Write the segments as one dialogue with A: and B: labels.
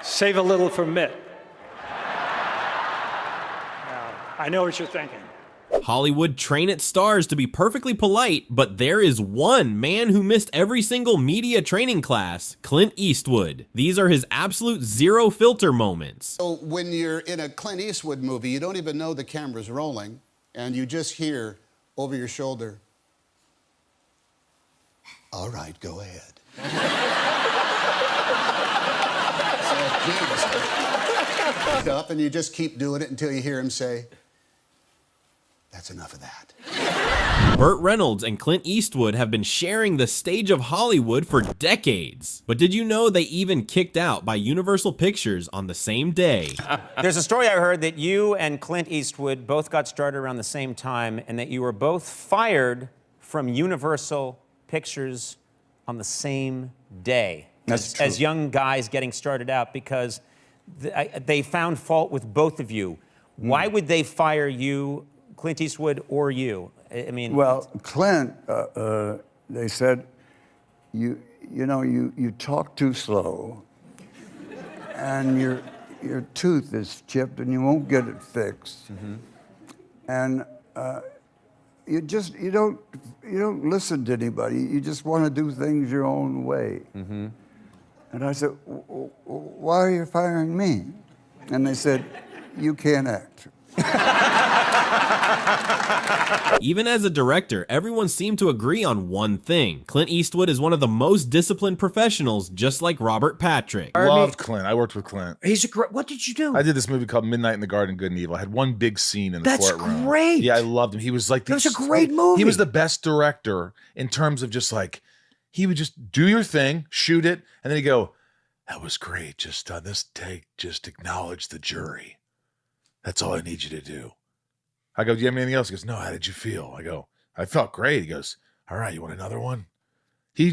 A: Save a little for Mitt. Now, I know what you're thinking.
B: Hollywood train its stars to be perfectly polite, but there is one man who missed every single media training class, Clint Eastwood. These are his absolute zero filter moments.
C: So when you're in a Clint Eastwood movie, you don't even know the camera's rolling, and you just hear over your shoulder, "All right, go ahead." Up, and you just keep doing it until you hear him say, "That's enough of that."
B: Burt Reynolds and Clint Eastwood have been sharing the stage of Hollywood for decades. But did you know they even kicked out by Universal Pictures on the same day?
D: There's a story I heard that you and Clint Eastwood both got started around the same time and that you were both fired from Universal Pictures on the same day.
E: That's true.
D: As young guys getting started out, because they found fault with both of you. Why would they fire you, Clint Eastwood, or you? I mean,
E: well, Clint, they said, you talk too slow, and your tooth is chipped, and you won't get it fixed, and you don't listen to anybody. You just want to do things your own way. And I said, why are you firing me? And they said, you can't act.
B: Even as a director, everyone seemed to agree on one thing. Clint Eastwood is one of the most disciplined professionals, just like Robert Patrick.
F: Loved Clint. I worked with Clint.
G: He's a great. What did you do?
F: I did this movie called Midnight in the Garden, Good and Evil. I had one big scene in the courtroom.
G: That's great.
F: Yeah, I loved him. He was like,
G: that was a great movie.
F: He was the best director in terms of just like, he would just do your thing, shoot it, and then he'd go, "That was great. Just on this take, just acknowledge the jury. That's all I need you to do." I go, "Do you have anything else?" He goes, "No, how did you feel?" I go, "I felt great." He goes, "All right, you want another one?" He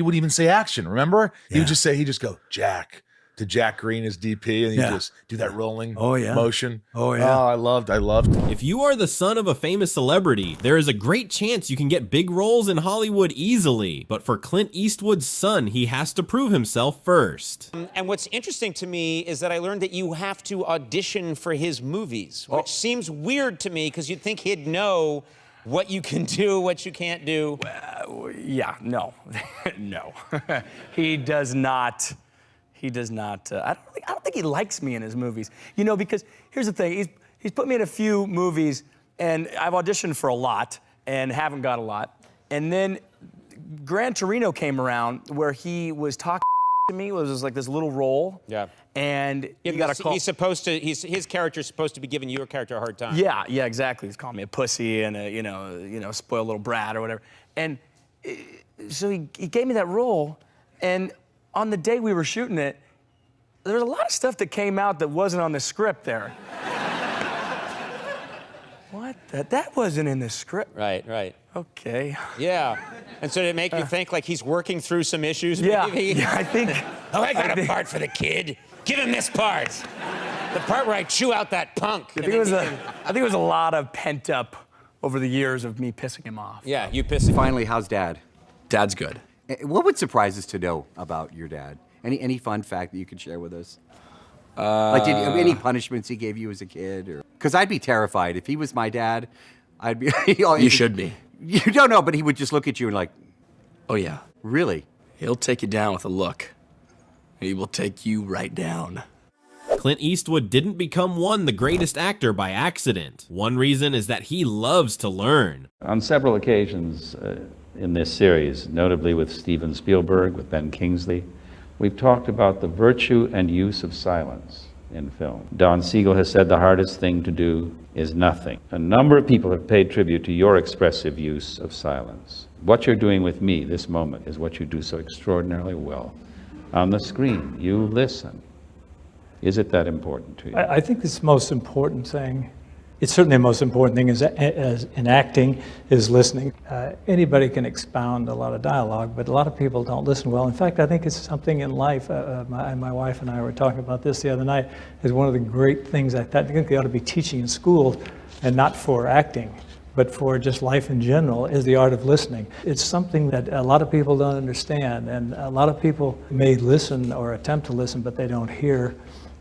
F: would even say action, remember? He would just say, he'd just go, "Jack," to Jack Green, his DP, and he'd just do that rolling motion.
G: Oh, yeah.
F: Oh, I loved it.
B: If you are the son of a famous celebrity, there is a great chance you can get big roles in Hollywood easily. But for Clint Eastwood's son, he has to prove himself first.
D: and what's interesting to me is that I learned that you have to audition for his movies, which seems weird to me because you'd think he'd know what you can do, what you can't do.
G: Yeah, no, no. He does not. He does not. I don't think he likes me in his movies. You know, because here's the thing. He's put me in a few movies, and I've auditioned for a lot and haven't got a lot. And then Gran Torino came around where he was talking to me. It was just like this little role.
D: Yeah.
G: And he got a call.
D: His character's supposed to be giving your character a hard time.
G: Yeah, exactly. He's calling me a pussy and a, spoiled little brat or whatever. And so he gave me that role, and on the day we were shooting it, there was a lot of stuff that came out that wasn't on the script there. What? That wasn't in the script.
D: Right.
G: Okay.
D: Yeah. And so did it make you think like he's working through some issues?
G: Yeah,
D: Maybe?
G: yeah, I think.
D: Oh, I got a part for the kid. Give him this part. The part where I chew out that punk.
G: I think it was a lot of pent up over the years of me pissing him off.
D: Yeah, you piss him.
H: Finally, how's Dad?
G: Dad's good.
H: What would surprise us to know about your dad? Any fun fact that you could share with us? Like, any punishments he gave you as a kid? Because I'd be terrified. If he was my dad, I'd be...
G: You should be.
H: You don't know, but he would just look at you and like...
G: Oh, yeah.
H: Really?
G: He'll take you down with a look. He will take you right down.
B: Clint Eastwood didn't become the greatest actor by accident. One reason is that he loves to learn.
I: On several occasions in this series, notably with Steven Spielberg, with Ben Kingsley, we've talked about the virtue and use of silence in film. Don Siegel has said the hardest thing to do is nothing. A number of people have paid tribute to your expressive use of silence. What you're doing with me this moment is what you do so extraordinarily well. On the screen, you listen. Is it that important to you?
A: I think this most important thing, it's certainly the most important thing as in acting, is listening. Anybody can expound a lot of dialogue, but a lot of people don't listen well. In fact, I think it's something in life, my wife and I were talking about this the other night, is one of the great things I think they ought to be teaching in schools, and not for acting, but for just life in general, is the art of listening. It's something that a lot of people don't understand, and a lot of people may listen or attempt to listen, but they don't hear,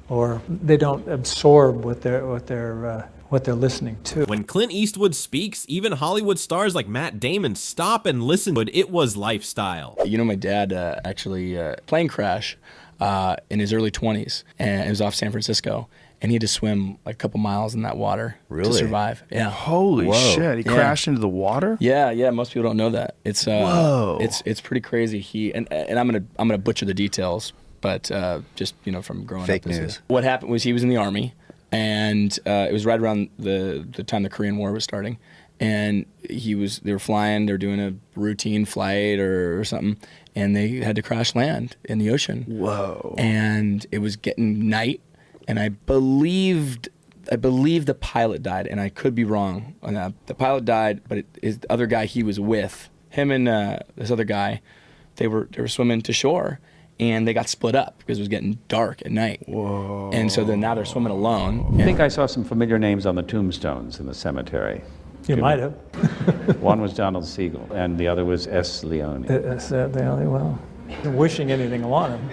A: or they don't absorb what they're listening to.
B: When Clint Eastwood speaks, even Hollywood stars like Matt Damon stop and listen. It was lifestyle.
G: You know, my dad actually plane crash in his early 20s, and it was off San Francisco, and he had to swim like a couple miles in that water to survive. Yeah.
J: Holy shit! He crashed into the water.
G: Yeah. Most people don't know that. It's
J: Whoa.
G: It's pretty crazy. He and I'm gonna butcher the details, but just from growing
J: Fake
G: up.
J: news.
G: What happened was he was in the Army, and it was right around the time the Korean War was starting, and they were flying. They were doing a routine flight or something, and they had to crash land in the ocean.
J: Whoa.
G: And it was getting night, and I believe the pilot died, and I could be wrong on that. The pilot died, but the other guy he was with, him and this other guy, they were swimming to shore, and they got split up because it was getting dark at night.
J: Whoa.
G: And so then now they're swimming alone.
I: I think I saw some familiar names on the tombstones in the cemetery.
A: You might have.
I: One was Donald Siegel, and the other was S. Leone.
A: That's the only well. Wishing anything on him.